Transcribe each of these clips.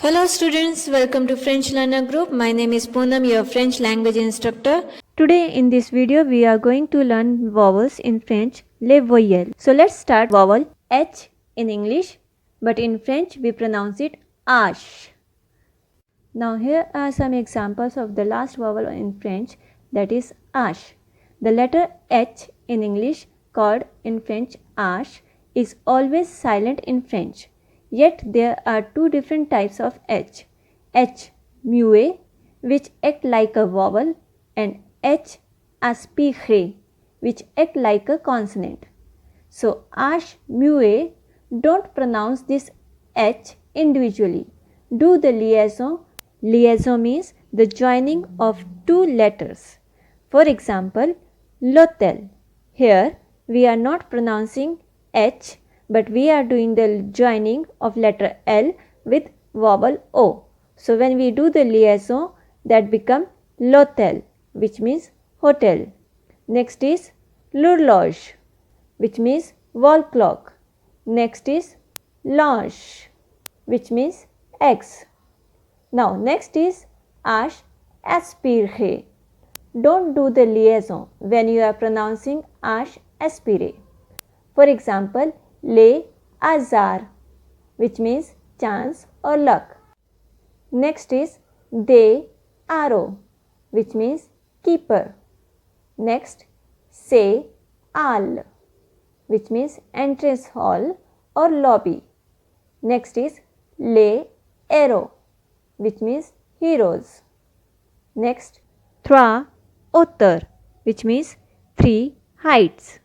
Hello students, welcome to French Learner Group. My name is Poonam, your French language instructor. Today in this video we are going to learn vowels in French, les voyelles. So let's start vowel H in English, but in French we pronounce it H. Now here are some examples of the last vowel in French, that is H. The letter H in English, called in French H, is always silent in French. Yet there are two different types of H. H muet, which act like a vowel, and H aspiré, which act like a consonant. So H muet, don't pronounce this H individually. Do the liaison. Liaison means the joining of two letters. For example, l'hôtel. Here we are not pronouncing H, but we are doing the joining of letter L with vowel O. So when we do the liaison, that become l'hôtel, which means hotel. Next is l'horloge, which means wall clock. Next is l'ange, which means eggs. Now next is H aspiré. Don't do the liaison when you are pronouncing H aspiré. For example, le hasard, which means chance or luck. Next is de arrow, which means keeper. Next, se al, which means entrance hall or lobby. Next is le héros, which means heroes. Next, trois hauteurs, which means three heights.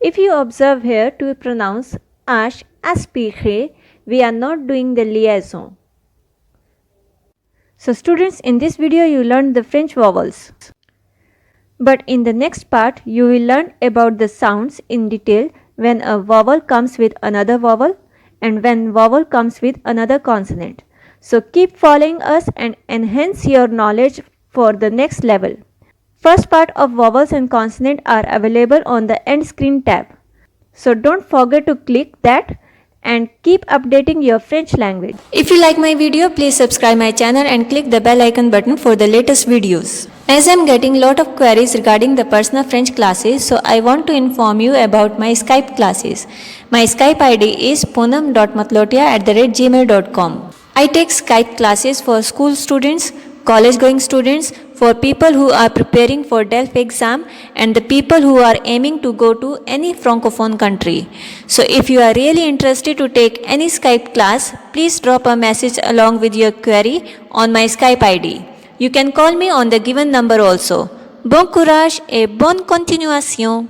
If you observe here, to pronounce H aspiré, we are not doing the liaison. So students, in this video you learned the French vowels. But in the next part, you will learn about the sounds in detail when a vowel comes with another vowel and when vowel comes with another consonant. So keep following us and enhance your knowledge for the next level. First part of vowels and consonant are available on the end screen tab. So don't forget to click that and keep updating your French language. If you like my video, please subscribe my channel and click the bell icon button for the latest videos. As I am getting lot of queries regarding the personal French classes, so I want to inform you about my Skype classes. My Skype ID is poonam.matlotia@gmail.com. I take Skype classes for school students, college going students, for people who are preparing for DELF exam, and the people who are aiming to go to any francophone country. So if you are really interested to take any Skype class, please drop a message along with your query on my Skype ID. You can call me on the given number also. Bon courage et bonne continuation.